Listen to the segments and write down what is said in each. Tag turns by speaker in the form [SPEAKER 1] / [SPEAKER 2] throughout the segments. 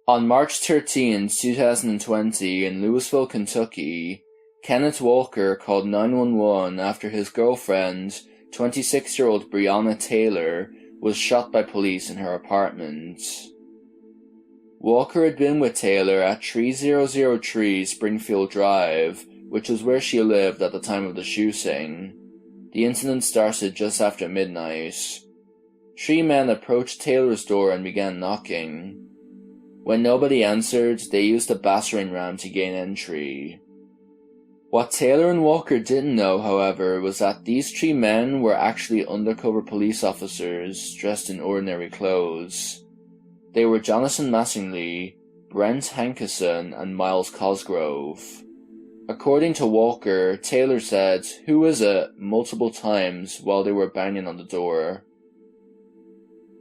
[SPEAKER 1] On March 13, 2020, in Louisville, Kentucky, Kenneth Walker called 911 after his girlfriend, 26-year-old Breonna Taylor, was shot by police in her apartment. Walker had been with Taylor at 3003 Springfield Drive, which was where she lived at the time of the shooting. The incident started just after midnight. 3 men approached Taylor's door and began knocking. When nobody answered, they used a battering ram to gain entry. What Taylor and Walker didn't know, however, was that these 3 men were actually undercover police officers dressed in ordinary clothes. They were Jonathan Mattingly, Brent Hankerson, and Miles Cosgrove. According to Walker, Taylor said, "Who is it?" multiple times while they were banging on the door.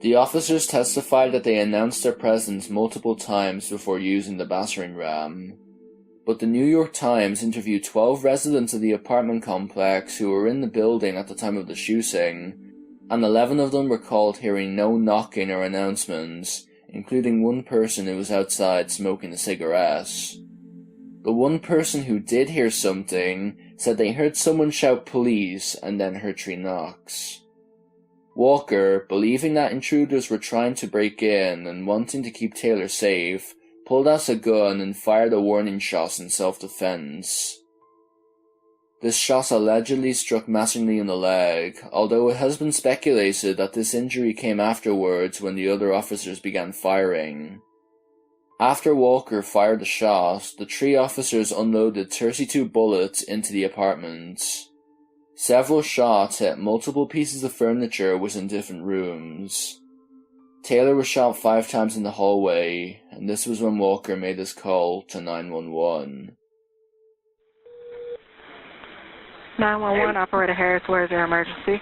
[SPEAKER 1] The officers testified that they announced their presence multiple times before using the battering ram. But the New York Times interviewed 12 residents of the apartment complex who were in the building at the time of the shooting, and 11 of them recalled hearing no knocking or announcements, including one person who was outside smoking a cigarette. The one person who did hear something said they heard someone shout "police" and then heard 3 knocks. Walker, believing that intruders were trying to break in and wanting to keep Taylor safe, pulled out a gun and fired a warning shot in self-defense. This shot allegedly struck Mattingly in the leg, although it has been speculated that this injury came afterwards when the other officers began firing. After Walker fired the shot, the 3 officers unloaded 32 bullets into the apartment. Several shots hit multiple pieces of furniture within different rooms. Taylor was shot 5 times in the hallway, and this was when Walker made his call to 911.
[SPEAKER 2] 911, Operator Harris, where is your emergency?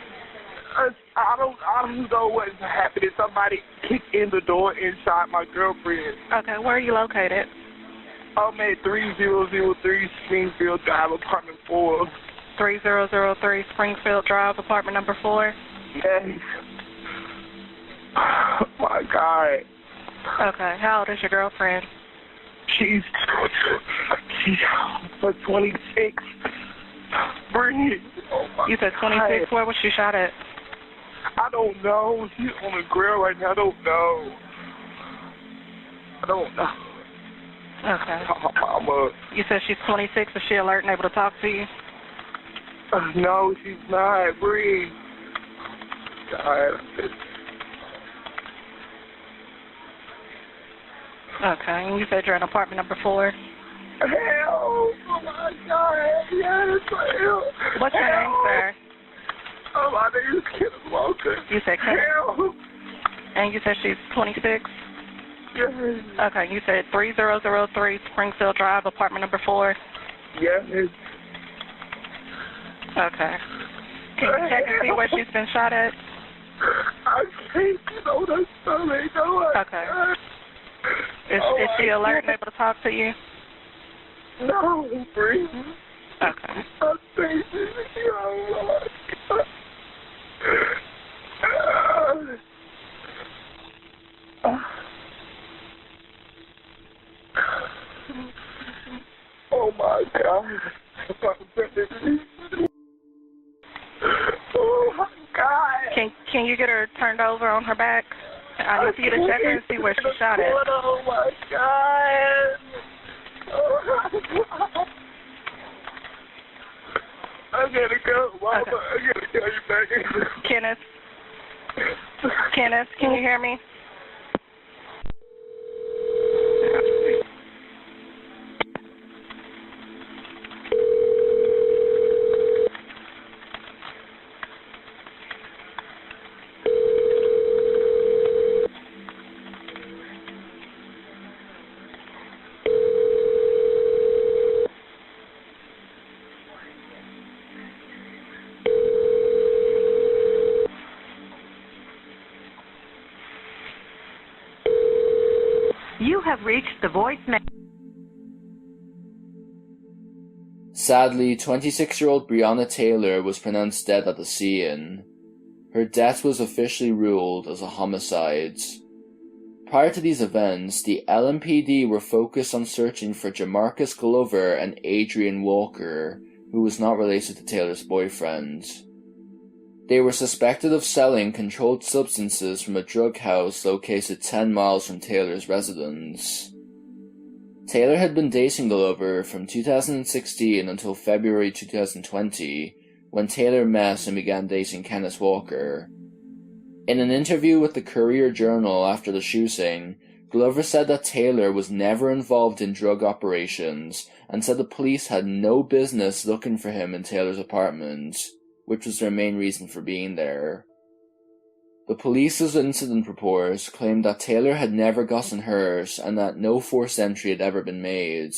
[SPEAKER 3] I don't know what's happening. Somebody kicked in the door and shot my girlfriend.
[SPEAKER 2] Okay, where are you located?
[SPEAKER 3] I'm at 3003 Springfield Drive, apartment 4.
[SPEAKER 2] 3003 Springfield Drive, apartment number 4?
[SPEAKER 3] Yes. Oh my God.
[SPEAKER 2] Okay, how old is your girlfriend?
[SPEAKER 3] She's 26. Bring it. Oh my
[SPEAKER 2] You said 26,
[SPEAKER 3] God.
[SPEAKER 2] where was she shot at?
[SPEAKER 3] I don't know. She's on the grill right now. I don't know.
[SPEAKER 2] Okay.
[SPEAKER 3] Mama.
[SPEAKER 2] You said she's 26, is she alert and able to talk to you?
[SPEAKER 3] No, she's not. Breathe. God.
[SPEAKER 2] Okay, and you said you're in apartment number 4?
[SPEAKER 3] Hell! Oh my God! Yes, hell!
[SPEAKER 2] What's your name, sir?
[SPEAKER 3] Oh, my name is Kenneth Walker.
[SPEAKER 2] You said Kenneth?
[SPEAKER 3] Hell!
[SPEAKER 2] And you said she's 26?
[SPEAKER 3] Yes.
[SPEAKER 2] Okay, you said 3003 Springfield Drive, apartment number 4?
[SPEAKER 3] Yes.
[SPEAKER 2] Okay. Can you check and see where she's been shot at?
[SPEAKER 3] I can't get on her stomach. No,
[SPEAKER 2] Okay. Is she alert and able to talk to you?
[SPEAKER 3] No, breathe.
[SPEAKER 2] Okay.
[SPEAKER 3] I think she's oh my God. Oh my God.
[SPEAKER 2] Can you get her turned over on her back? I need you to check her and see where she shot at.
[SPEAKER 3] Oh my God. Oh my God. I gotta go, Mama.
[SPEAKER 2] Okay.
[SPEAKER 3] I gotta call you back.
[SPEAKER 2] Kenneth, can you hear me?
[SPEAKER 4] You have reached the voicemail.
[SPEAKER 1] Sadly, 26-year-old Breonna Taylor was pronounced dead at the scene. Her death was officially ruled as a homicide. Prior to these events, the LMPD were focused on searching for Jamarcus Glover and Adrian Walker, who was not related to Taylor's boyfriend. They were suspected of selling controlled substances from a drug house located 10 miles from Taylor's residence. Taylor had been dating Glover from 2016 until February 2020, when Taylor met and began dating Kenneth Walker. In an interview with the Courier-Journal after the shooting, Glover said that Taylor was never involved in drug operations and said the police had no business looking for him in Taylor's apartment, which was their main reason for being there. The police's incident report claimed that Taylor had never gotten hurt and that no forced entry had ever been made.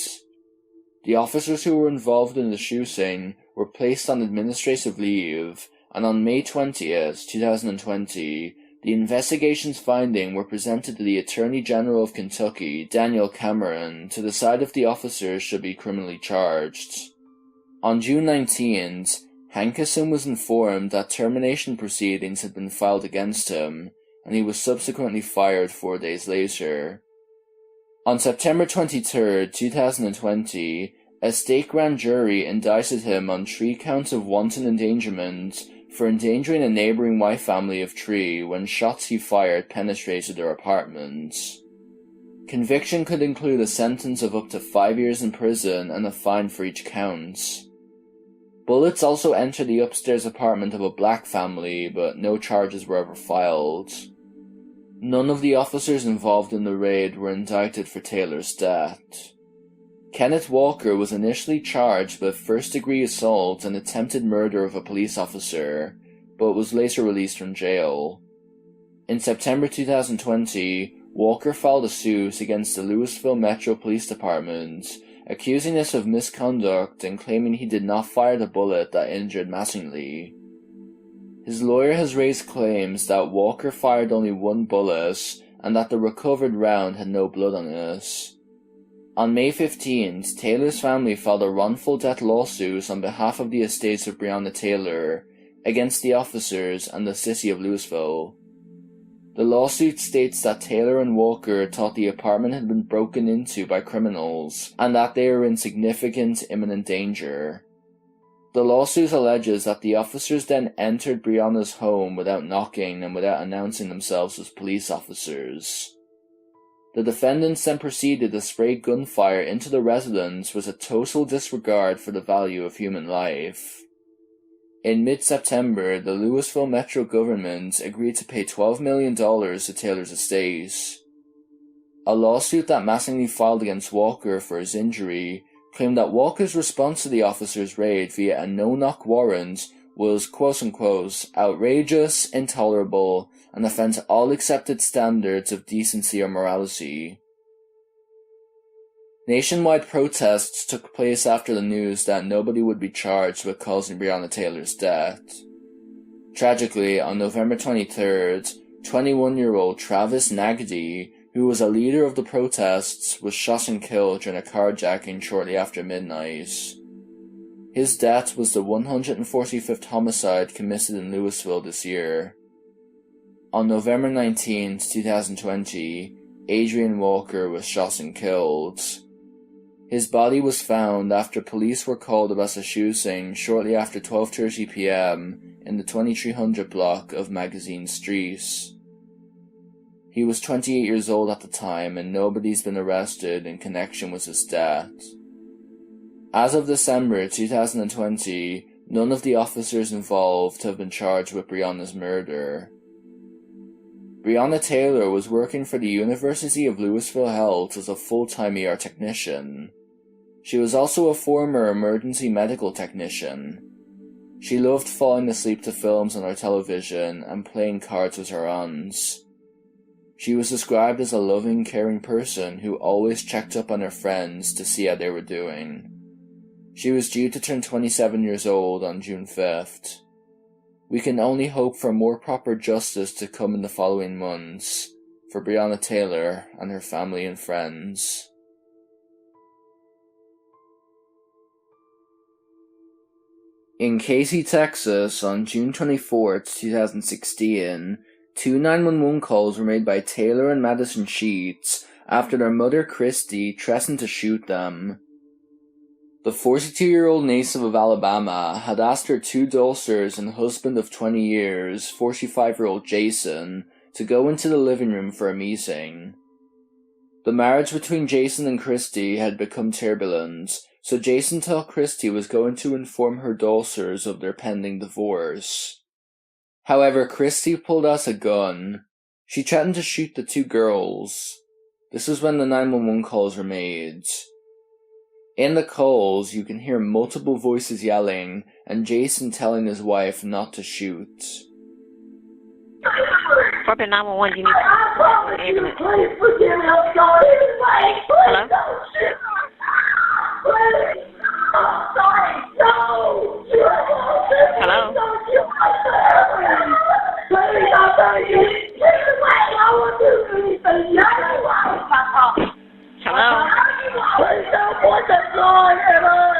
[SPEAKER 1] The officers who were involved in the shooting were placed on administrative leave, and on May 20th, 2020, the investigation's findings were presented to the Attorney General of Kentucky, Daniel Cameron, to decide if the officers should be criminally charged. On June 19th, Henderson was informed that termination proceedings had been filed against him, and he was subsequently fired 4 days later. On September 23, 2020, a state grand jury indicted him on 3 counts of wanton endangerment for endangering a neighbouring white family of 3 when shots he fired penetrated their apartment. Conviction could include a sentence of up to 5 years in prison and a fine for each count. Bullets also entered the upstairs apartment of a black family, but no charges were ever filed. None of the officers involved in the raid were indicted for Taylor's death. Kenneth Walker was initially charged with first-degree assault and attempted murder of a police officer, but was later released from jail. In September 2020, Walker filed a suit against the Louisville Metro Police Department, accusing it of misconduct and claiming he did not fire the bullet that injured Mattingly. His lawyer has raised claims that Walker fired only 1 bullet and that the recovered round had no blood on it. On May 15th, Taylor's family filed a wrongful death lawsuit on behalf of the estates of Breonna Taylor against the officers and the city of Louisville. The lawsuit states that Taylor and Walker thought the apartment had been broken into by criminals and that they were in significant imminent danger. The lawsuit alleges that the officers then entered Breonna's home without knocking and without announcing themselves as police officers. The defendants then proceeded to spray gunfire into the residence with a total disregard for the value of human life. In mid-September, the Louisville Metro government agreed to pay $12 million to Taylor's estate. A lawsuit that Mattingly filed against Walker for his injury claimed that Walker's response to the officers' raid via a no-knock warrant was quote-unquote outrageous, intolerable, and offends all accepted standards of decency or morality. Nationwide protests took place after the news that nobody would be charged with causing Breonna Taylor's death. Tragically, on November 23rd, 21-year-old Travis Nagady, who was a leader of the protests, was shot and killed during a carjacking shortly after midnight. His death was the 145th homicide committed in Louisville this year. On November 19, 2020, Adrian Walker was shot and killed. His body was found after police were called about a shooting shortly after 12:30 p.m. in the 2300 block of Magazine Street. He was 28 years old at the time and nobody's been arrested in connection with his death. As of December 2020, none of the officers involved have been charged with Breonna's murder. Breonna Taylor was working for the University of Louisville Health as a full-time ER technician. She was also a former emergency medical technician. She loved falling asleep to films on her television and playing cards with her aunts. She was described as a loving, caring person who always checked up on her friends to see how they were doing. She was due to turn 27 years old on June 5th. We can only hope for more proper justice to come in the following months for Breonna Taylor and her family and friends. In Casey, Texas, on June 24, 2016, 2 911 calls were made by Taylor and Madison Sheats after their mother Christy threatened to shoot them. The 42-year-old native of Alabama had asked her 2 daughters and husband of 20 years, 45-year-old Jason, to go into the living room for a meeting. The marriage between Jason and Christy had become turbulent, so Jason thought Christy was going to inform her daughters of their pending divorce. However, Christy pulled out a gun. She threatened to shoot the 2 girls. This was when the 911 calls were made. In the calls, you can hear multiple voices yelling, and Jason telling his wife not to shoot.
[SPEAKER 2] Corporate 911, you need to ambulance.
[SPEAKER 5] Please forgive me, I'm sorry.
[SPEAKER 2] Hello?
[SPEAKER 5] Please. I'm sorry. No.
[SPEAKER 2] Hello?
[SPEAKER 5] Please, I'm sorry. Please, I want to do anything.
[SPEAKER 2] Hello?
[SPEAKER 5] Please, don't want that gun at us.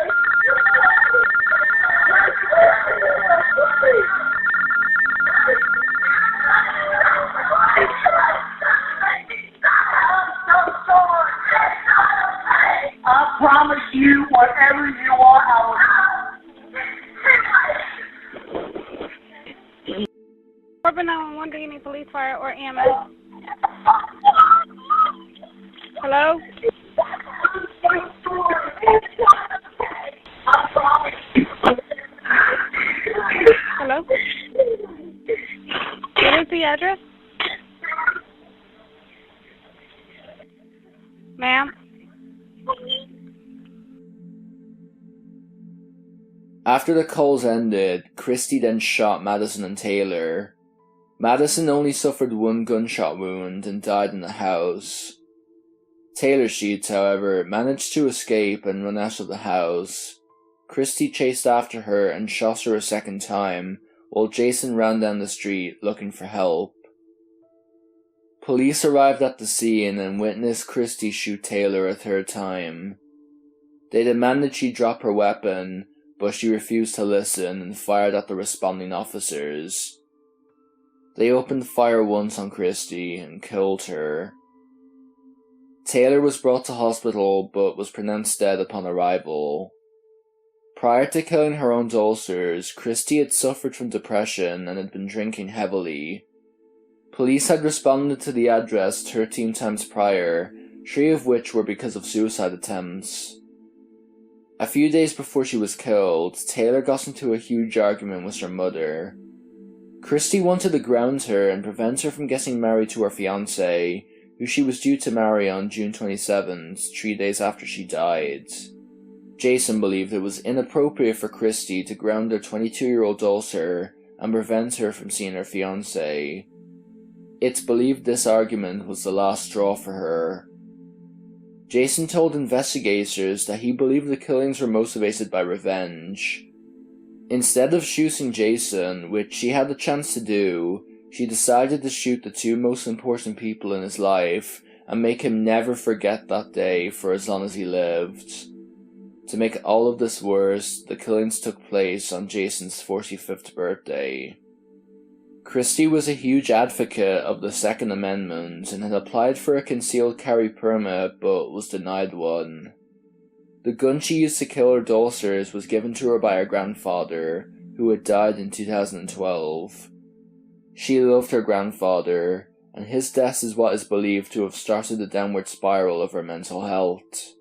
[SPEAKER 5] I promise you, whatever you want, I will.
[SPEAKER 2] Corporate 911, do you need police, fire, or EMS? Hello? Hello? What is the address? Ma'am?
[SPEAKER 1] After the calls ended, Christy then shot Madison and Taylor. Madison only suffered 1 gunshot wound and died in the house. Taylor Sheats, however, managed to escape and run out of the house. Christy chased after her and shot her a second time, while Jason ran down the street looking for help. Police arrived at the scene and witnessed Christy shoot Taylor a 3rd time. They demanded she drop her weapon, but she refused to listen and fired at the responding officers. They opened fire once on Christy and killed her. Taylor was brought to hospital but was pronounced dead upon arrival. Prior to killing her own daughters, Christy had suffered from depression and had been drinking heavily. Police had responded to the address 13 times prior, 3 of which were because of suicide attempts. A few days before she was killed, Taylor got into a huge argument with her mother. Christy wanted to ground her and prevent her from getting married to her fiancé, who she was due to marry on June 27th, 3 days after she died. Jason believed it was inappropriate for Christy to ground her 22-year-old daughter and prevent her from seeing her fiancé. It's believed this argument was the last straw for her. Jason told investigators that he believed the killings were motivated by revenge. Instead of shooting Jason, which she had the chance to do, she decided to shoot the 2 most important people in his life and make him never forget that day for as long as he lived. To make all of this worse, the killings took place on Jason's 45th birthday. Christy was a huge advocate of the Second Amendment and had applied for a concealed carry permit but was denied one. The gun she used to kill her daughters was given to her by her grandfather, who had died in 2012. She loved her grandfather, and his death is what is believed to have started the downward spiral of her mental health.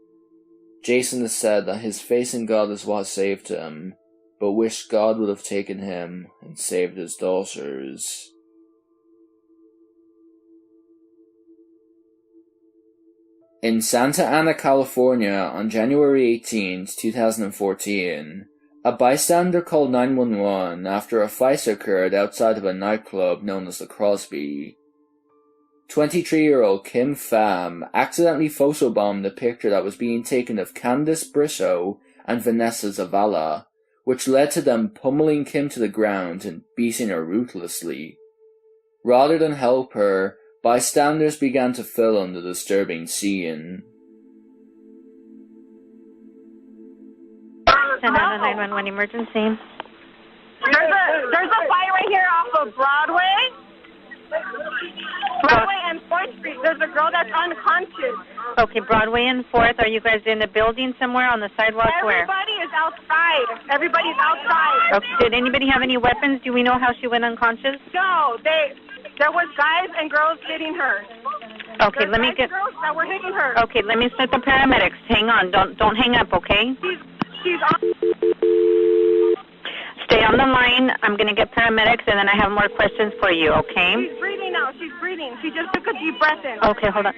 [SPEAKER 1] Jason has said that his faith in God is what saved him, but wished God would have taken him and saved his daughters. In Santa Ana, California, on January 18, 2014, a bystander called 911 after a fight occurred outside of a nightclub known as the Crosby. 23-year-old Pham accidentally photobombed a picture that was being taken of Candice Brito and Vanessa Zavala, which led to them pummeling Kim to the ground and beating her ruthlessly. Rather than help her, bystanders began to film the disturbing scene.
[SPEAKER 4] Send out a 911 emergency.
[SPEAKER 2] There's a fight right here off of Broadway. Broadway and 4th Street. There's a girl that's unconscious.
[SPEAKER 4] Okay, Broadway and 4th. Are you guys in the building somewhere on the sidewalk? Where?
[SPEAKER 2] Everybody is outside. Everybody's outside.
[SPEAKER 4] Okay. Did anybody have any weapons? Do we know how she went unconscious?
[SPEAKER 2] No, there was guys and girls hitting her.
[SPEAKER 4] Okay,
[SPEAKER 2] There's
[SPEAKER 4] let me
[SPEAKER 2] guys
[SPEAKER 4] get.
[SPEAKER 2] and girls that were hitting her.
[SPEAKER 4] Okay, let me set the paramedics. Hang on. Don't hang up, okay?
[SPEAKER 2] She's on.
[SPEAKER 4] Stay on the line. I'm going to get paramedics, and then I have more questions for you, okay?
[SPEAKER 2] She's breathing now. She's breathing. She just took a deep breath in.
[SPEAKER 4] Okay, hold on.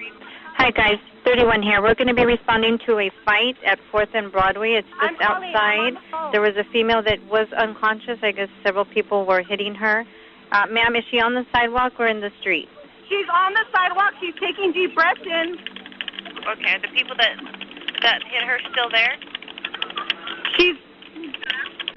[SPEAKER 4] Hi, guys. 31 here. We're going to be responding to a fight at 4th and Broadway. It's just outside. There was a female that was unconscious. I guess several people were hitting her. Ma'am, is she on the sidewalk or in the street?
[SPEAKER 2] She's on the sidewalk. She's taking deep breaths in.
[SPEAKER 6] Okay, are the people that hit her still there?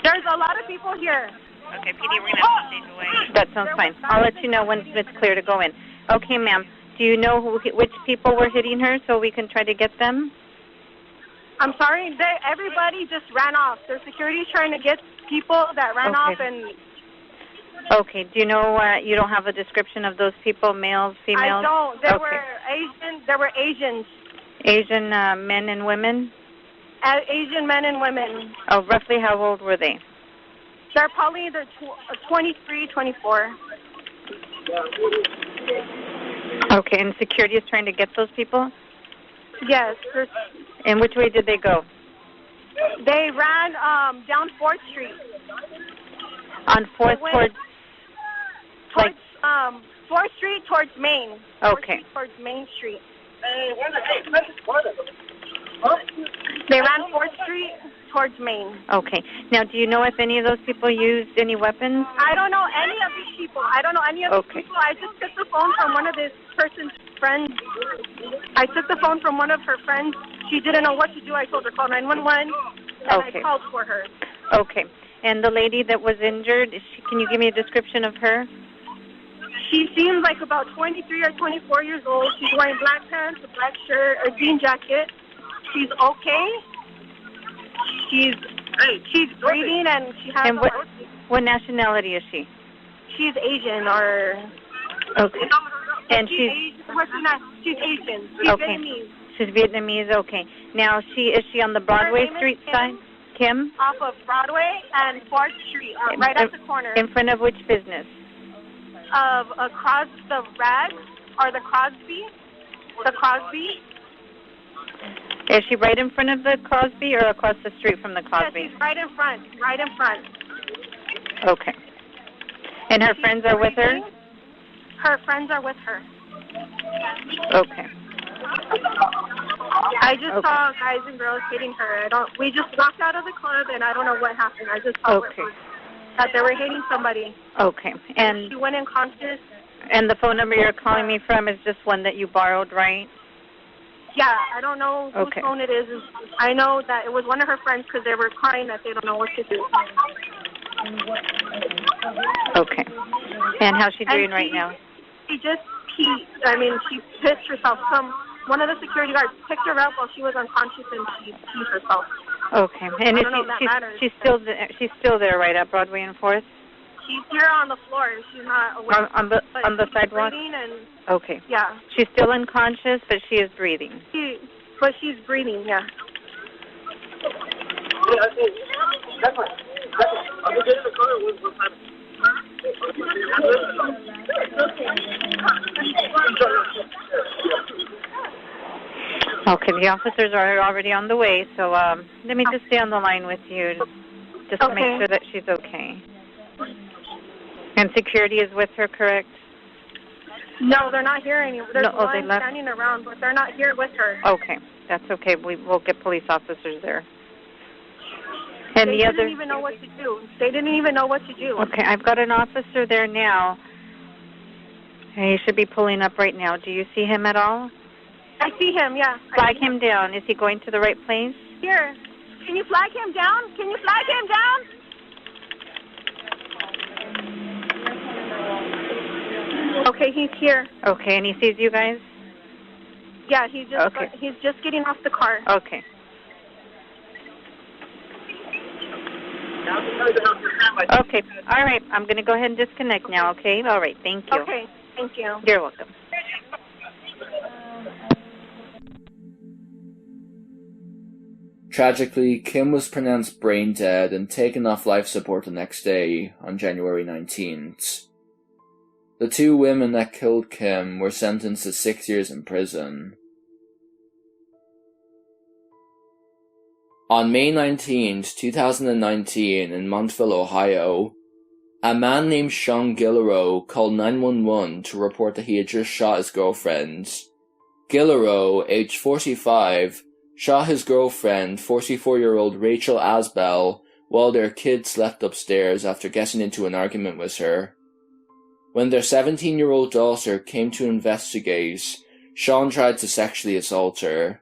[SPEAKER 2] There's a lot of people here.
[SPEAKER 6] Okay, PD, we're going to have to stay away.
[SPEAKER 4] That sounds fine. I'll let you know when it's clear to go in. Okay, ma'am. Do you know which people were hitting her so we can try to get them?
[SPEAKER 2] I'm sorry. Everybody just ran off. The security's trying to get people that ran off and...
[SPEAKER 4] Okay. Do you know, you don't have a description of those people, males, females?
[SPEAKER 2] I don't. There were Asians.
[SPEAKER 4] Asian men and women?
[SPEAKER 2] Asian men and women.
[SPEAKER 4] Oh, roughly how old were they?
[SPEAKER 2] They're probably 23, 24.
[SPEAKER 4] Okay, and security is trying to get those people?
[SPEAKER 2] Yes.
[SPEAKER 4] And which way did they go?
[SPEAKER 2] They ran down 4th Street.
[SPEAKER 4] On 4th towards
[SPEAKER 2] 4th Street towards Main.
[SPEAKER 4] Okay.
[SPEAKER 2] 4th Street towards Main Street. They ran 4th Street towards Main.
[SPEAKER 4] Okay. Now, do you know if any of those people used any weapons?
[SPEAKER 2] I don't know any of these people. I just took the phone from one of this person's friends. I took the phone from one of her friends. She didn't know what to do. I told her call 911, and I called for her.
[SPEAKER 4] Okay. And the lady that was injured, can you give me a description of her?
[SPEAKER 2] She seems like about 23 or 24 years old. She's wearing black pants, a black shirt, a jean jacket. She's okay. She's breathing and she has.
[SPEAKER 4] And what nationality is she?
[SPEAKER 2] She's Asian or.
[SPEAKER 4] Okay. And she's
[SPEAKER 2] Asian. She's Asian. She's Vietnamese.
[SPEAKER 4] She's Vietnamese. Okay. Now is she on the Broadway Street side? Kim?
[SPEAKER 2] Off of Broadway and 4th Street, right at the corner.
[SPEAKER 4] In front of which business?
[SPEAKER 2] Across the Rags or the Crosby. The Crosby.
[SPEAKER 4] Is she right in front of the Crosby or across the street from the Crosby?
[SPEAKER 2] Yes, she's right in front. Right in front.
[SPEAKER 4] Okay. And her friends are with her?
[SPEAKER 2] Her friends are with her.
[SPEAKER 4] Okay.
[SPEAKER 2] I just saw guys and girls hitting her. We just walked out of the club and I don't know what happened. I just saw that they were hitting somebody.
[SPEAKER 4] Okay. And
[SPEAKER 2] she went unconscious.
[SPEAKER 4] And the phone number you're calling me from is just one that you borrowed, right?
[SPEAKER 2] Yeah, I don't know whose phone it is. I know that it was one of her friends because they were crying that they don't know what to do.
[SPEAKER 4] Okay. And how's she doing right now?
[SPEAKER 2] She just peed. She pissed herself. One of the security guards picked her up while she was unconscious and she peed herself.
[SPEAKER 4] Okay. And she's still there, right, at Broadway and 4th?
[SPEAKER 2] She's here on the floor. She's not awake.
[SPEAKER 4] On the sidewalk? Okay.
[SPEAKER 2] Yeah.
[SPEAKER 4] She's still unconscious, but she is breathing.
[SPEAKER 2] But she's breathing, yeah.
[SPEAKER 4] Okay, the officers are already on the way, so let me just stay on the line with you just to make sure that she's okay. And security is with her, correct?
[SPEAKER 2] No, they're not here anymore. There's one
[SPEAKER 4] they left?
[SPEAKER 2] standing around, but they're not here with her.
[SPEAKER 4] Okay, that's okay. We'll get police officers there. And
[SPEAKER 2] they didn't even know what to do. They didn't even know what to do.
[SPEAKER 4] Okay, I've got an officer there now. He should be pulling up right now. Do you see him at all?
[SPEAKER 2] I see him, yeah.
[SPEAKER 4] Flag him down. Is he going to the right place?
[SPEAKER 2] Here. Can you flag him down? Can you flag him down? Okay, he's here.
[SPEAKER 4] Okay, and he sees you guys?
[SPEAKER 2] Yeah, he's just getting off the car.
[SPEAKER 4] Okay. Okay, all right. I'm going to go ahead and disconnect now, okay? All right, thank you.
[SPEAKER 2] Okay. Thank you.
[SPEAKER 4] You're welcome.
[SPEAKER 1] Tragically, Kim was pronounced brain dead and taken off life support the next day, on January 19th. The two women that killed Kim were sentenced to 6 years in prison. On May 19th, 2019, in Montville, Ohio, a man named Shawn Guillerault called 911 to report that he had just shot his girlfriend. Guillerault, aged 45, shot his girlfriend, 44-year-old Rachel Asbell, while their kid slept upstairs after getting into an argument with her. When their 17-year-old daughter came to investigate, Shawn tried to sexually assault her.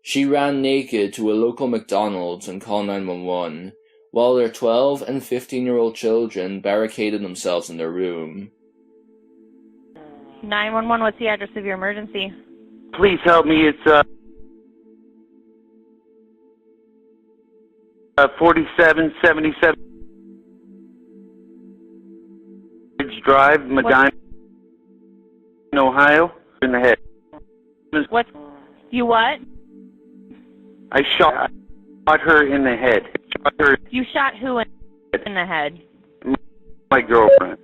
[SPEAKER 1] She ran naked to a local McDonald's and called 911, while their 12 and 15-year-old children barricaded themselves in their room.
[SPEAKER 6] 911, what's the address of your emergency?
[SPEAKER 7] Please help me. It's 4777 Drive, Medina, Ohio. In the head.
[SPEAKER 6] What? You what?
[SPEAKER 7] I shot her in the head. Shot her.
[SPEAKER 6] You shot who in the head?
[SPEAKER 7] My girlfriend.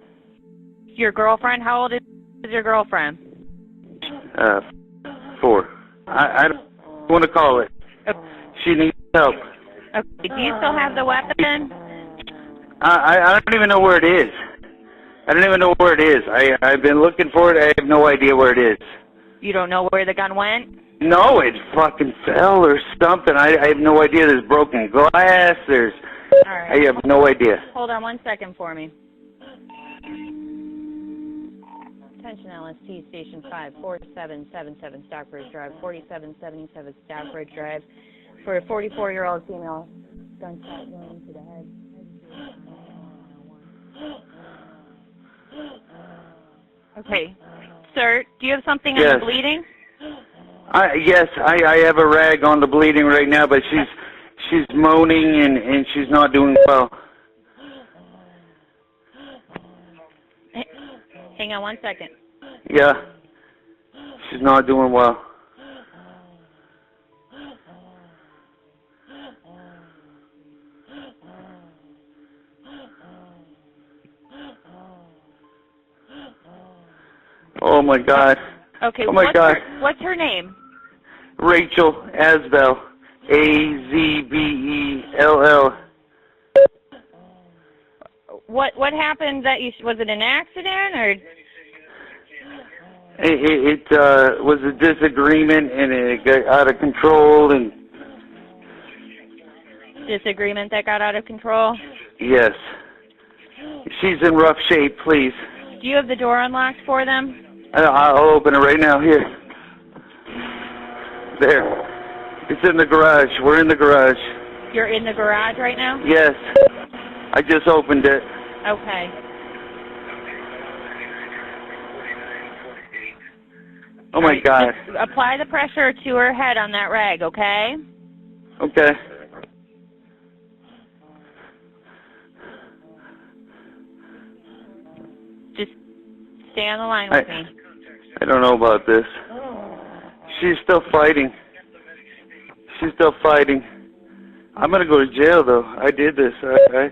[SPEAKER 6] Your girlfriend? How old is your girlfriend?
[SPEAKER 7] 4. I don't want to call it. She needs help.
[SPEAKER 6] Okay. Do you still have the weapon?
[SPEAKER 7] I don't even know where it is. I don't even know where it is. I've been looking for it. I have no idea where it is.
[SPEAKER 6] You don't know where the gun went?
[SPEAKER 7] No, it fucking fell or something. I have no idea. There's broken glass. There's...
[SPEAKER 6] All right.
[SPEAKER 7] I have no idea.
[SPEAKER 6] Hold on 1 second for me. Attention LST Station 5, 4777 Stockbridge Drive, 4777 Stockbridge Drive. For a 44-year-old female, gunshot wound to the head. Okay. Sir, do you have something on the bleeding?
[SPEAKER 7] Yes, I have a rag on the bleeding right now, but she's moaning and she's not doing well.
[SPEAKER 6] Hang on 1 second.
[SPEAKER 7] Yeah, she's not doing well. Oh my God.
[SPEAKER 6] Okay.
[SPEAKER 7] Oh my God.
[SPEAKER 6] What's her name?
[SPEAKER 7] Rachel Asbell. Azbell.
[SPEAKER 6] What happened? That you was it an accident or?
[SPEAKER 7] It was a disagreement and it got out of control and.
[SPEAKER 6] Disagreement that got out of control?
[SPEAKER 7] Yes. She's in rough shape, please.
[SPEAKER 6] Do you have the door unlocked for them?
[SPEAKER 7] I'll open it right now. Here. There. It's in the garage. We're in the garage.
[SPEAKER 6] You're in the garage right now?
[SPEAKER 7] Yes. I just opened it.
[SPEAKER 6] Okay.
[SPEAKER 7] Oh my God.
[SPEAKER 6] Just apply the pressure to her head on that rag, okay?
[SPEAKER 7] Okay.
[SPEAKER 6] Just stay on the line with me.
[SPEAKER 7] I don't know about this. She's still fighting. She's still fighting. I'm going to go to jail, though. I did this. I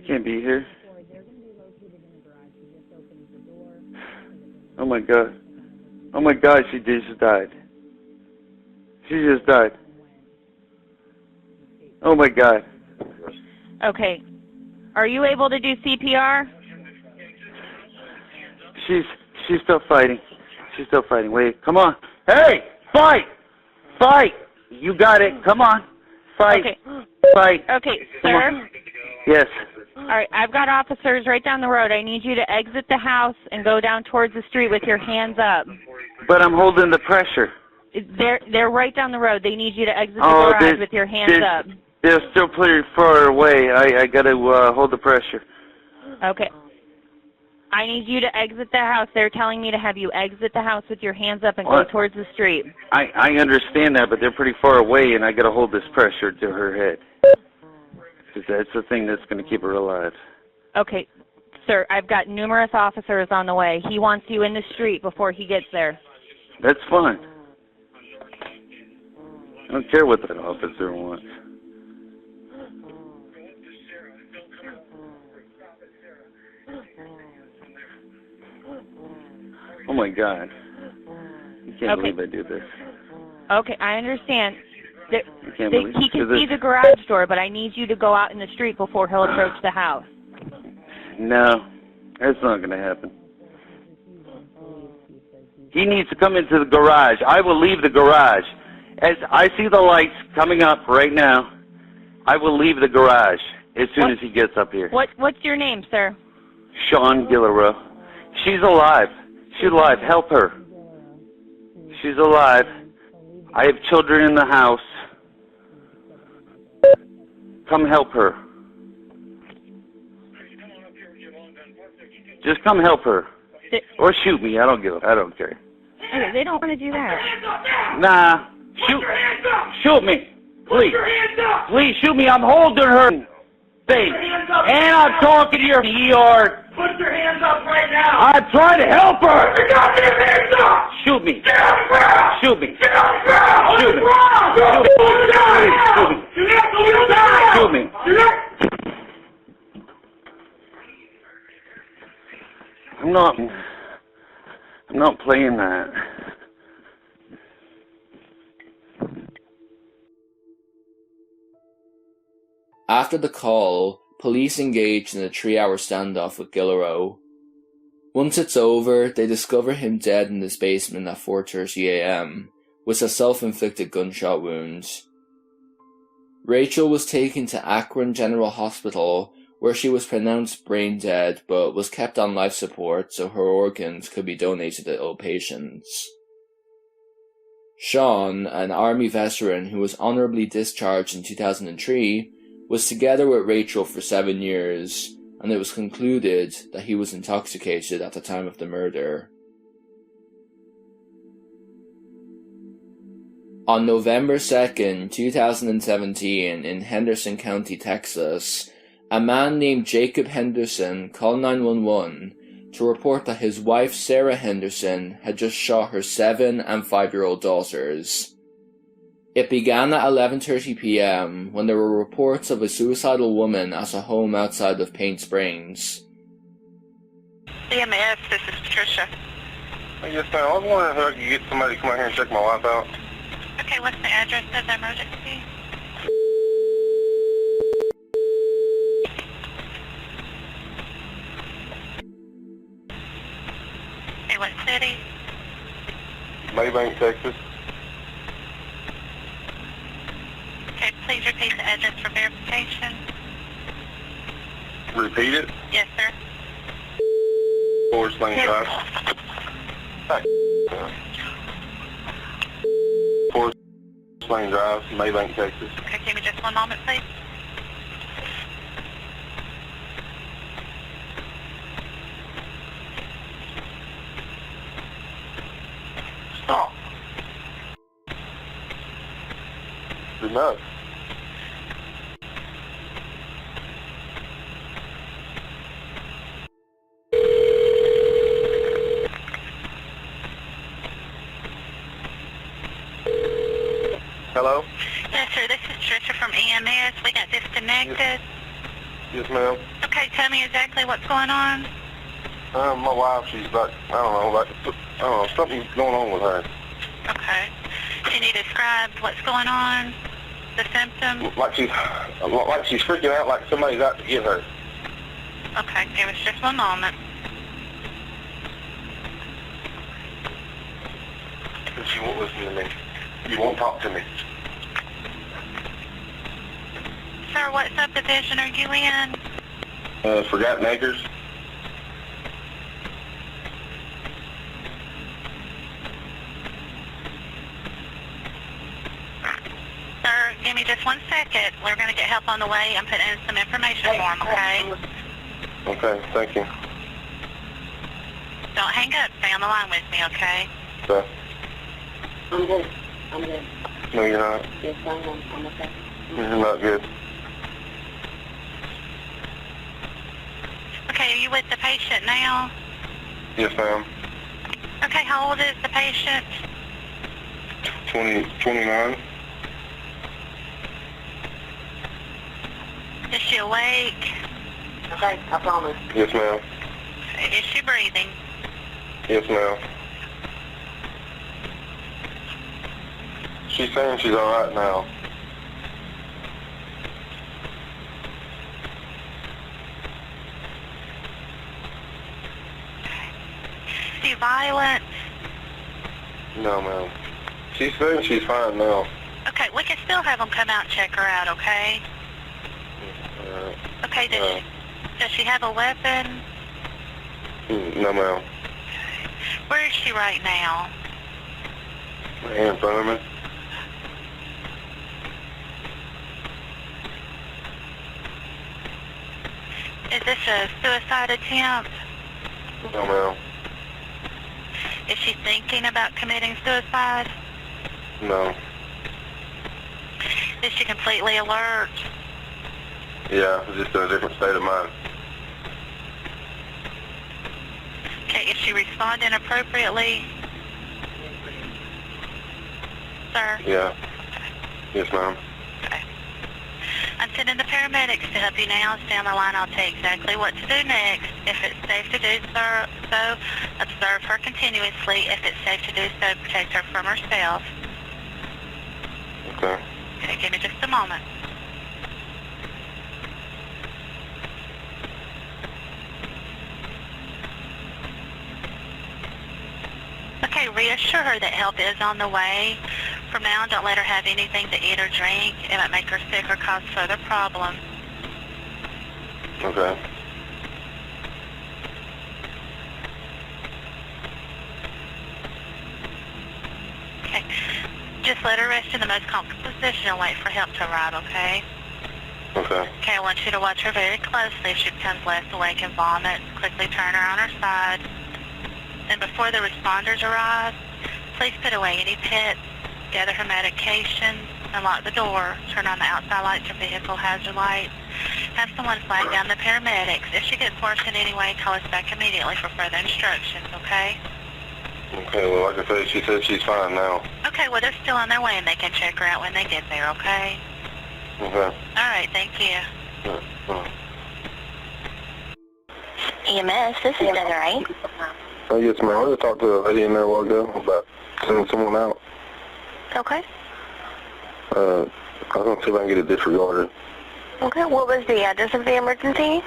[SPEAKER 7] can't be here. Oh, my God. Oh, my God, she just died. She just died. Oh, my God.
[SPEAKER 6] Okay. Are you able to do CPR?
[SPEAKER 7] She's still fighting. She's still fighting. Wait, come on. Hey, fight! Fight! You got it. Come on. Fight.
[SPEAKER 6] Okay.
[SPEAKER 7] Fight.
[SPEAKER 6] Okay, sir.
[SPEAKER 7] Yes.
[SPEAKER 6] All right, I've got officers right down the road. I need you to exit the house and go down towards the street with your hands up.
[SPEAKER 7] But I'm holding the pressure.
[SPEAKER 6] They're right down the road. They need you to exit the garage with your hands up.
[SPEAKER 7] They're still pretty far away. I got to hold the pressure.
[SPEAKER 6] Okay. I need you to exit the house. They're telling me to have you exit the house with your hands up and go towards the street.
[SPEAKER 7] I understand that, but they're pretty far away, and I got to hold this pressure to her head. Because that's the thing that's going to keep her alive.
[SPEAKER 6] Okay. Sir, I've got numerous officers on the way. He wants you in the street before he gets there.
[SPEAKER 7] That's fine. I don't care what that officer wants. Oh my God. I can't believe I did this.
[SPEAKER 6] Okay, I understand.
[SPEAKER 7] I can't believe
[SPEAKER 6] He can see the garage door, but I need you to go out in the street before he'll approach the house.
[SPEAKER 7] No, that's not going to happen. He needs to come into the garage. I will leave the garage. As I see the lights coming up right now, I will leave the garage as soon as he gets up here.
[SPEAKER 6] What's your name, sir?
[SPEAKER 7] Shawn Guillerault. She's alive. She's alive. Help her. She's alive. I have children in the house. Come help her. Just come help her. Or shoot me. I don't care.
[SPEAKER 6] Okay, they don't want to do that.
[SPEAKER 7] Nah. Shoot me. Please. Please shoot me. I'm holding her face. And I'm talking to your ER.
[SPEAKER 5] Put your hands up right now!
[SPEAKER 7] I'm trying to help her!
[SPEAKER 5] Put your goddamn hands up!
[SPEAKER 7] Shoot me!
[SPEAKER 5] Get on the ground!
[SPEAKER 7] Shoot me!
[SPEAKER 5] Get on the ground!
[SPEAKER 7] Shoot me!
[SPEAKER 5] Shoot me!
[SPEAKER 7] Shoot me! I'm not playing that.
[SPEAKER 1] After the call, police engaged in a 3-hour standoff with Guillerault. Once it's over, they discover him dead in his basement at 4:30 a.m. with a self-inflicted gunshot wound. Rachel was taken to Akron General Hospital, where she was pronounced brain dead but was kept on life support so her organs could be donated to ill patients. Shawn, an Army veteran who was honorably discharged in 2003, was together with Rachel for 7 years, and it was concluded that he was intoxicated at the time of the murder. On November 2nd, 2017, in Henderson County, Texas, a man named Jacob Henderson called 911 to report that his wife Sarah Henderson had just shot her 7- and 5-year-old daughters. It began at 11:30 p.m. when there were reports of a suicidal woman at a home outside of Paint Springs.
[SPEAKER 2] CMS, this is Patricia.
[SPEAKER 3] Yes, ma'am. I was wondering if I could get somebody to come out here and check my wife out.
[SPEAKER 2] Okay, what's the address of the emergency? Okay, what city?
[SPEAKER 3] Maybank, Texas.
[SPEAKER 2] Okay, please repeat the address for verification.
[SPEAKER 3] Repeat it.
[SPEAKER 2] Yes, sir.
[SPEAKER 3] Forest Lane Drive. Forest Lane Drive, Maybank, Texas.
[SPEAKER 2] Okay, give me just one moment, please.
[SPEAKER 3] Stop. Enough. Hello?
[SPEAKER 2] Yes, sir, this is Patricia from EMS. We got disconnected.
[SPEAKER 3] Yes, ma'am.
[SPEAKER 2] Okay, tell me exactly what's going on.
[SPEAKER 3] My wife, she's like, something's going on with her.
[SPEAKER 2] Okay. Can you describe what's going on? The symptoms?
[SPEAKER 3] Like she's freaking out like somebody's out to get her.
[SPEAKER 2] Okay, give us just one moment.
[SPEAKER 3] And she won't listen to me. You won't talk to me.
[SPEAKER 2] Sir, what subdivision are you in?
[SPEAKER 3] Forgotten Acres.
[SPEAKER 2] Sir, give me just 1 second. We're going to get help on the way. I'm putting in some information for him, okay?
[SPEAKER 3] Okay, thank you.
[SPEAKER 2] Don't hang up. Stay on the line with me, okay?
[SPEAKER 3] Okay.
[SPEAKER 5] I'm good. I'm good.
[SPEAKER 3] No, you're not.
[SPEAKER 5] Yes, I'm okay.
[SPEAKER 3] You're not good.
[SPEAKER 2] Okay, are
[SPEAKER 8] you with the patient now?
[SPEAKER 9] Yes, ma'am.
[SPEAKER 8] Okay, how old is the patient?
[SPEAKER 9] 29.
[SPEAKER 8] Is she awake?
[SPEAKER 5] Okay, I promise.
[SPEAKER 9] Yes, ma'am.
[SPEAKER 8] Is she breathing?
[SPEAKER 9] Yes, ma'am. She's saying she's all right now.
[SPEAKER 8] Is she violent?
[SPEAKER 9] No, ma'am. She's saying she's fine now.
[SPEAKER 8] Okay, we can still have them come out and check her out, okay? Okay, does she have a weapon?
[SPEAKER 9] No, ma'am.
[SPEAKER 8] Where is she right now?
[SPEAKER 9] Right here in front of me.
[SPEAKER 8] Is this a suicide attempt?
[SPEAKER 9] No, ma'am.
[SPEAKER 8] Is she thinking about committing suicide?
[SPEAKER 9] No.
[SPEAKER 8] Is she completely alert?
[SPEAKER 9] Yeah, just in a different state of mind.
[SPEAKER 8] Okay, is she responding appropriately? Sir?
[SPEAKER 9] Yeah. Yes, ma'am.
[SPEAKER 8] Okay. I'm sending the paramedics to help you now. Stay on the line. I'll tell you exactly what to do next. If it's safe to do so, observe her continuously. If it's safe to do so, protect her from herself.
[SPEAKER 9] Okay.
[SPEAKER 8] Okay, give me just a moment. Okay, reassure her that help is on the way. From now on, don't let her have anything to eat or drink. It might make her sick or cause further problems.
[SPEAKER 9] Okay.
[SPEAKER 8] Okay. Just let her rest in the most comfortable position and wait for help to arrive, okay?
[SPEAKER 9] Okay.
[SPEAKER 8] Okay, I want you to watch her very closely. If she becomes less awake and vomits, quickly turn her on her side. And before the responders arrive, please put away any pets, gather her medications, unlock the door, turn on the outside lights or vehicle hazard lights. Have someone flag down the paramedics. If she gets worse in any way, call us back immediately for further instructions, okay?
[SPEAKER 9] Okay, well, like I said, she said she's fine now.
[SPEAKER 8] Okay, well, they're still on their way and they can check her out when they get there, okay?
[SPEAKER 9] Okay.
[SPEAKER 8] All right, thank you.
[SPEAKER 10] EMS, this is Desiree.
[SPEAKER 9] Yes, ma'am. I just talked to a lady in there a while ago about sending someone out.
[SPEAKER 10] Okay.
[SPEAKER 9] I was going to see if I can get it disregarded.
[SPEAKER 10] Okay, what was the address of the emergency?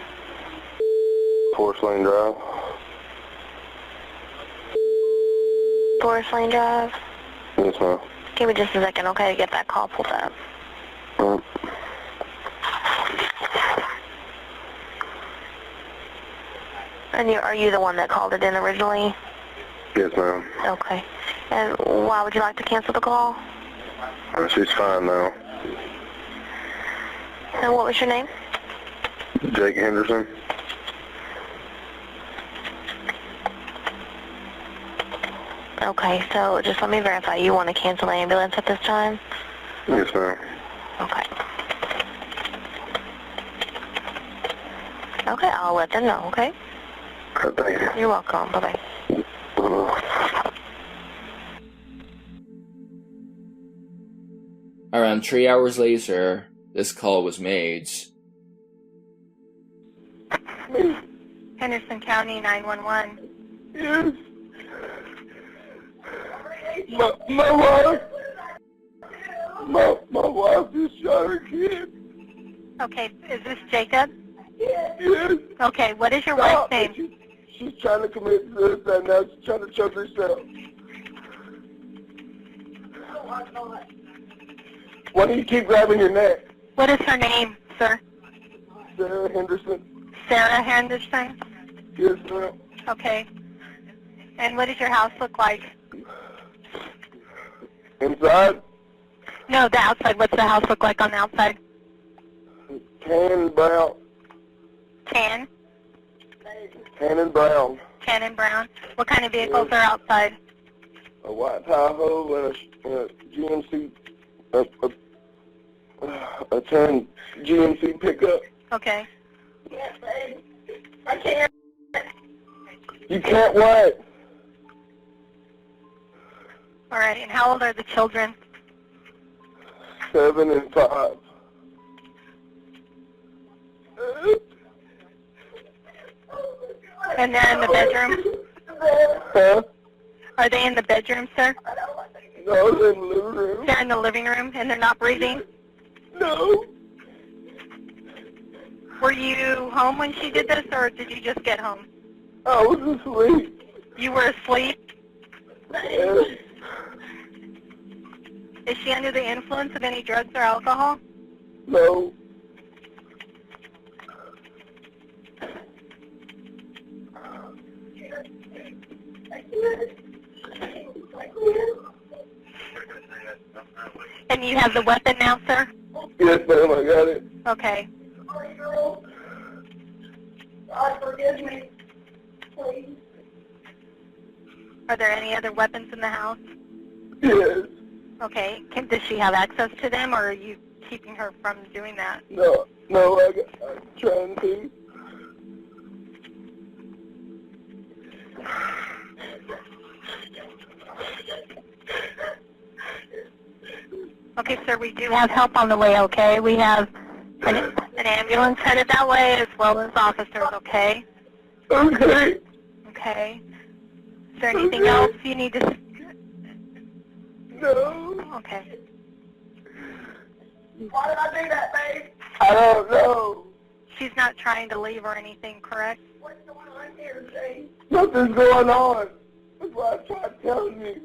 [SPEAKER 9] Forest Lane Drive.
[SPEAKER 10] Forest Lane Drive.
[SPEAKER 9] Yes, ma'am.
[SPEAKER 10] Give me just a second, okay, to get that call pulled up. And are you the one that called it in originally?
[SPEAKER 9] Yes, ma'am.
[SPEAKER 10] Okay. And why would you like to cancel the call?
[SPEAKER 9] She's fine now.
[SPEAKER 10] And what was your name?
[SPEAKER 9] Jake Henderson.
[SPEAKER 10] Okay, so just let me verify. You want to cancel the ambulance at this time?
[SPEAKER 9] Yes, ma'am.
[SPEAKER 10] Okay. Okay, I'll let them know, okay?
[SPEAKER 9] Thank you.
[SPEAKER 10] You're welcome. Bye-bye.
[SPEAKER 1] Around 3 hours later, this call was made.
[SPEAKER 2] Henderson County 911.
[SPEAKER 3] Yes. My wife. My wife just shot her kid.
[SPEAKER 2] Okay, is this Jacob?
[SPEAKER 3] Yes.
[SPEAKER 2] Okay, what is your wife's name?
[SPEAKER 3] She's trying to commit suicide now. She's trying to choke herself. Why do you keep grabbing your neck?
[SPEAKER 2] What is her name, sir?
[SPEAKER 3] Sarah Henderson.
[SPEAKER 2] Sarah Henderson?
[SPEAKER 3] Yes, ma'am.
[SPEAKER 2] Okay. And what does your house look like?
[SPEAKER 3] Inside?
[SPEAKER 2] No, the outside. What's the house look like on the outside?
[SPEAKER 3] Tan and brown.
[SPEAKER 2] Tan?
[SPEAKER 3] Tan and brown.
[SPEAKER 2] Tan and brown. What kind of vehicles are outside?
[SPEAKER 3] A white Tahoe and a GMC, a tan GMC pickup.
[SPEAKER 2] Okay.
[SPEAKER 5] Yes, babe. I can't.
[SPEAKER 9] You can't what?
[SPEAKER 8] All right, and how old are the children?
[SPEAKER 9] 7 and 5.
[SPEAKER 8] And they're in the bedroom?
[SPEAKER 9] Huh?
[SPEAKER 8] Are they in the bedroom, sir?
[SPEAKER 9] No, they're in the living room.
[SPEAKER 8] They're in the living room and they're not breathing?
[SPEAKER 9] No.
[SPEAKER 8] Were you home when she did this, or did you just get home?
[SPEAKER 9] I was asleep.
[SPEAKER 8] You were asleep?
[SPEAKER 9] Yes.
[SPEAKER 8] Is she under the influence of any drugs or alcohol?
[SPEAKER 9] No.
[SPEAKER 8] And you have the weapon now, sir?
[SPEAKER 9] Yes, ma'am, I got it.
[SPEAKER 8] Okay.
[SPEAKER 5] God, forgive me. Please.
[SPEAKER 8] Are there any other weapons in the house?
[SPEAKER 9] Yes.
[SPEAKER 8] Okay. Does she have access to them, or are you keeping her from doing that?
[SPEAKER 9] No, I'm trying to.
[SPEAKER 8] Okay, sir, we do have help on the way, okay? We have an ambulance headed that way, as well as officers, okay?
[SPEAKER 9] Okay.
[SPEAKER 8] Okay. Is there anything else you need to...
[SPEAKER 9] No.
[SPEAKER 8] Okay.
[SPEAKER 5] Why did I do that, babe?
[SPEAKER 9] I don't know.
[SPEAKER 8] She's not trying to leave or anything, correct?
[SPEAKER 5] What's going on here, Jay?
[SPEAKER 9] Nothing's going on. That's why I tried telling you.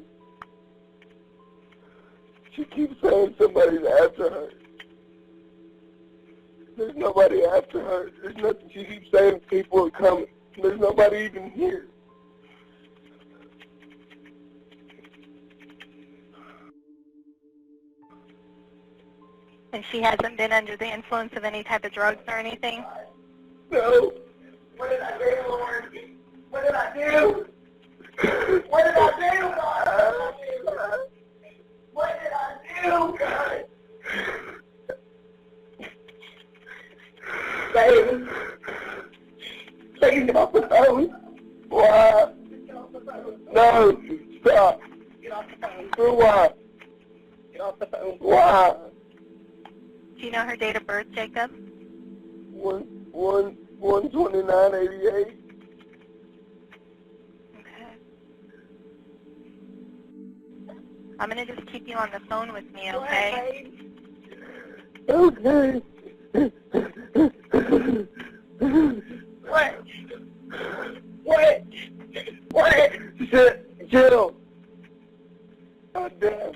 [SPEAKER 9] She keeps saying somebody's after her. There's nobody after her. There's nothing. She keeps saying people are coming. There's nobody even here.
[SPEAKER 8] And she hasn't been under the influence of any type of drugs or anything?
[SPEAKER 9] No.
[SPEAKER 5] What did I do, Lord? What did I do? What did I do, God? What did I do, God? Baby. Please get off the phone.
[SPEAKER 9] Why?
[SPEAKER 5] Get off the phone.
[SPEAKER 9] No. Stop.
[SPEAKER 5] Get off the phone.
[SPEAKER 9] For what?
[SPEAKER 5] Get off the phone.
[SPEAKER 9] Why?
[SPEAKER 8] Do you know her date of birth, Jacob?
[SPEAKER 9] 1/29/88.
[SPEAKER 8] Okay. I'm going to just keep you on the phone with me, okay?
[SPEAKER 9] Okay.
[SPEAKER 5] What? What? What?
[SPEAKER 9] Jill. God damn.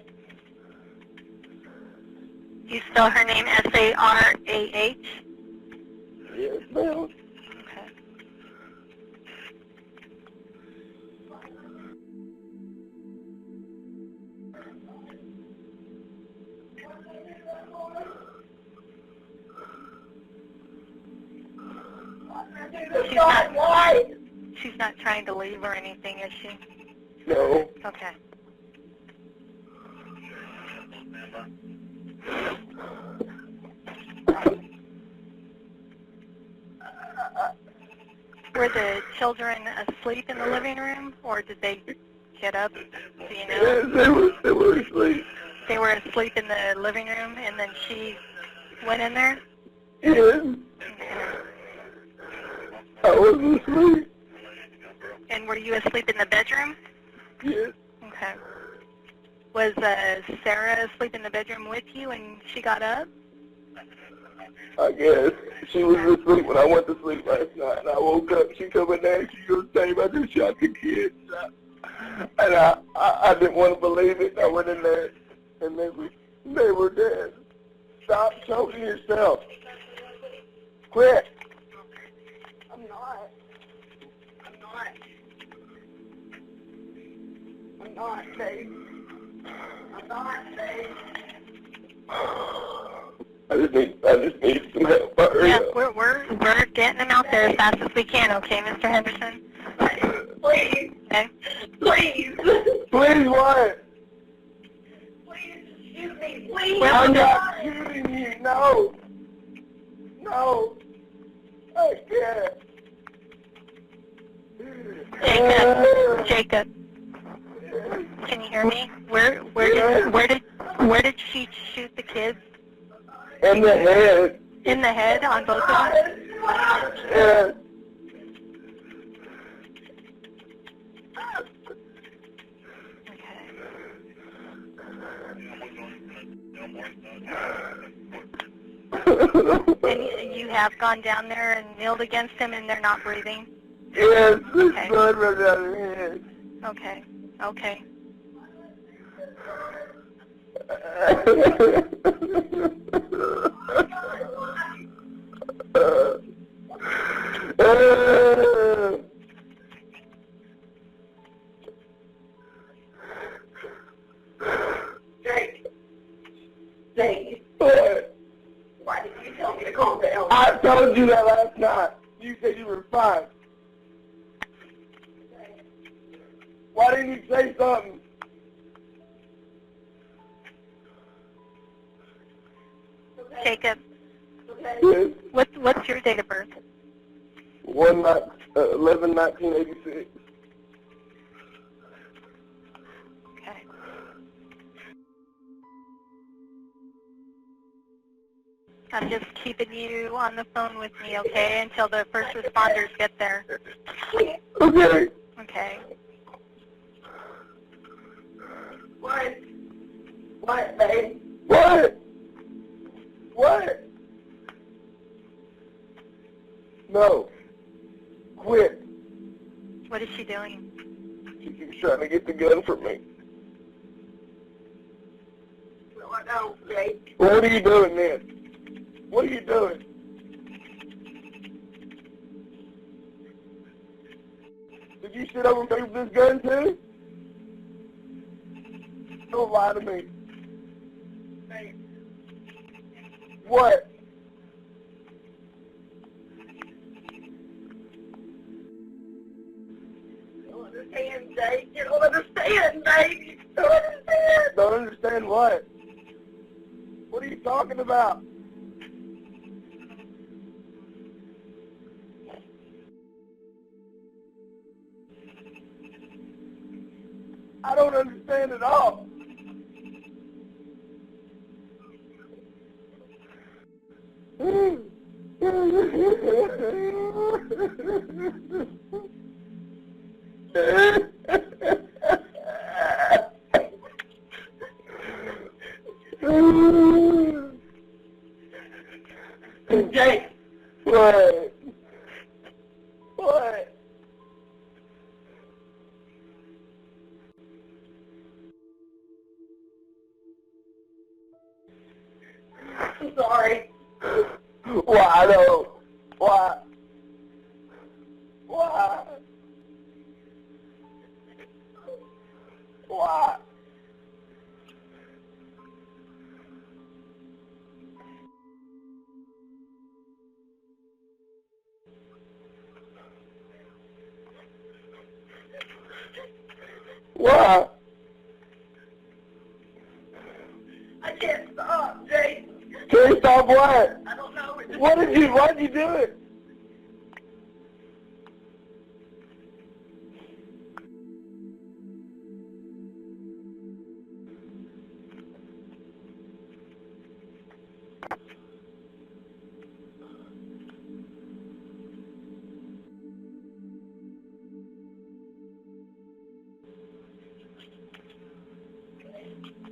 [SPEAKER 8] You spell her name S-A-R-A-H?
[SPEAKER 9] Yes, ma'am.
[SPEAKER 8] Okay. She's not trying to leave or anything, is she?
[SPEAKER 9] No.
[SPEAKER 8] Okay. Were the children asleep in the living room, or did they get up? Do you know?
[SPEAKER 9] Yes, they were asleep.
[SPEAKER 8] They were asleep in the living room, and then she went in there?
[SPEAKER 9] Yes. I was asleep.
[SPEAKER 8] And were you asleep in the bedroom?
[SPEAKER 9] Yes.
[SPEAKER 8] Okay. Was Sarah asleep in the bedroom with you when she got up?
[SPEAKER 9] I guess. She was asleep when I went to sleep last night, and I woke up. She come in there, and she goes, "Dave, I just shot the kids." And I didn't want to believe it. I went in there, and they were dead. Stop choking yourself. Quit.
[SPEAKER 5] I'm not. I'm not, babe. I'm not, babe.
[SPEAKER 9] I just need some help. Hurry
[SPEAKER 8] Yeah,
[SPEAKER 9] up.
[SPEAKER 8] we're getting them out there as fast as we can, okay, Mr. Henderson?
[SPEAKER 5] Please.
[SPEAKER 8] Okay.
[SPEAKER 5] Please.
[SPEAKER 9] Please what?
[SPEAKER 5] Please shoot me. Please.
[SPEAKER 8] Well,
[SPEAKER 9] I'm not shooting you. No. No. I can't.
[SPEAKER 8] Jacob, can you hear me? Where did she shoot the kids?
[SPEAKER 9] In the head.
[SPEAKER 8] In the head on both of them?
[SPEAKER 9] Yeah.
[SPEAKER 8] And you have gone down there and kneeled against him and they're not breathing?
[SPEAKER 9] Yes, there's
[SPEAKER 8] Okay.
[SPEAKER 9] blood running out of her head.
[SPEAKER 8] Okay, okay.
[SPEAKER 5] Jake,
[SPEAKER 9] What?
[SPEAKER 5] why did you tell me to calm down?
[SPEAKER 9] I told you that last night. You said you were fine. Why didn't you say something?
[SPEAKER 8] Jacob,
[SPEAKER 9] Yes.
[SPEAKER 8] what's your date of birth?
[SPEAKER 9] 11/1986.
[SPEAKER 8] Okay. I'm just keeping you on the phone with me, okay, until the first responders get there.
[SPEAKER 9] Okay.
[SPEAKER 8] Okay.
[SPEAKER 5] What? What, babe?
[SPEAKER 9] What? What? No. Quit.
[SPEAKER 8] What is she doing?
[SPEAKER 9] She's trying to get the gun from me.
[SPEAKER 5] No, I don't, Jake.
[SPEAKER 9] What are you doing then? What are you doing? Did you sit over and move this gun too? Don't lie to me.
[SPEAKER 5] Babe,
[SPEAKER 9] What?
[SPEAKER 5] you don't understand, Jake. You don't understand, babe. You don't understand.
[SPEAKER 9] Don't understand what? What are you talking about? I don't understand at all.
[SPEAKER 5] Jake,
[SPEAKER 9] What? What?
[SPEAKER 5] I'm sorry.
[SPEAKER 9] Why though? Why? Why? Why? Why?
[SPEAKER 5] I can't stop, Jake.
[SPEAKER 9] Can't stop what?
[SPEAKER 5] I don't know.
[SPEAKER 9] Why'd you do it?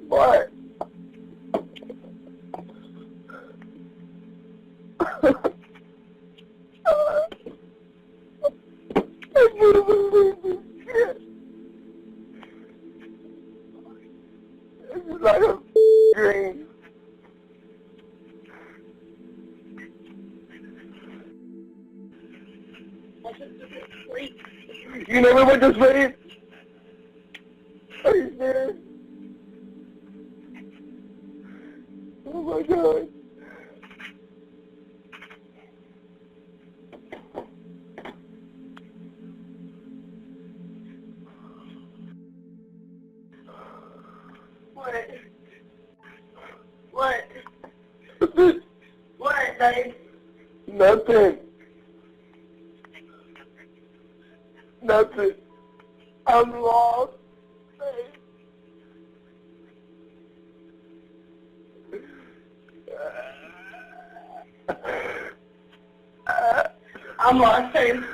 [SPEAKER 9] What? I can't believe this shit. This is like a dream. You never went to sleep? Are you serious? Oh my God.
[SPEAKER 5] What? What, babe?
[SPEAKER 9] Nothing. Nothing. I'm lost.
[SPEAKER 5] I'm lost, Pham.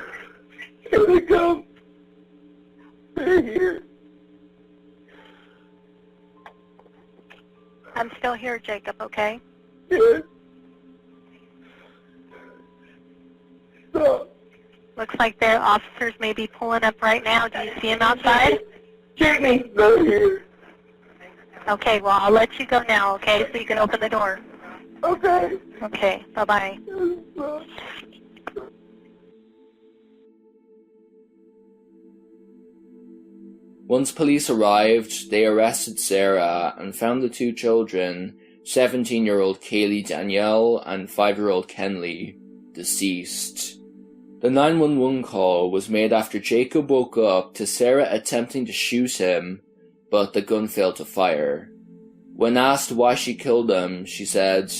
[SPEAKER 9] Here they come. They're here.
[SPEAKER 8] I'm still here, Jacob, okay?
[SPEAKER 9] Yes. Stop.
[SPEAKER 8] Looks like the officers may be pulling up right now. Do you see them outside?
[SPEAKER 5] Shoot me.
[SPEAKER 9] They're here.
[SPEAKER 8] Okay, well, I'll let you go now, okay, so you can open the door.
[SPEAKER 9] Okay.
[SPEAKER 8] Okay, bye-bye.
[SPEAKER 1] Once police arrived, they arrested Sarah and found the two children, 17-year-old Kaylee Danielle and 5-year-old Kenley, deceased. The 911 call was made after Jacob woke up to Sarah attempting to shoot him, but the gun failed to fire. When asked why she killed him, she said,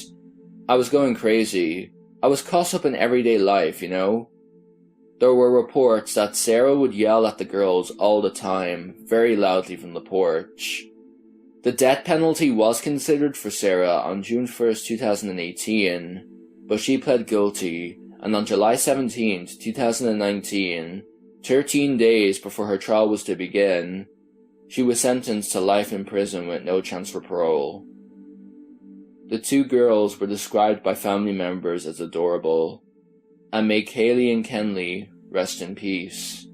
[SPEAKER 1] "I was going crazy. I was caught up in everyday life, you know?" There were reports that Sarah would yell at the girls all the time, very loudly from the porch. The death penalty was considered for Sarah on June 1st, 2018, but she pled guilty, and on July 17th, 2019, 13 days before her trial was to begin, she was sentenced to life in prison with no chance for parole. The two girls were described by family members as adorable, and may Kaylee and Kenley rest in peace.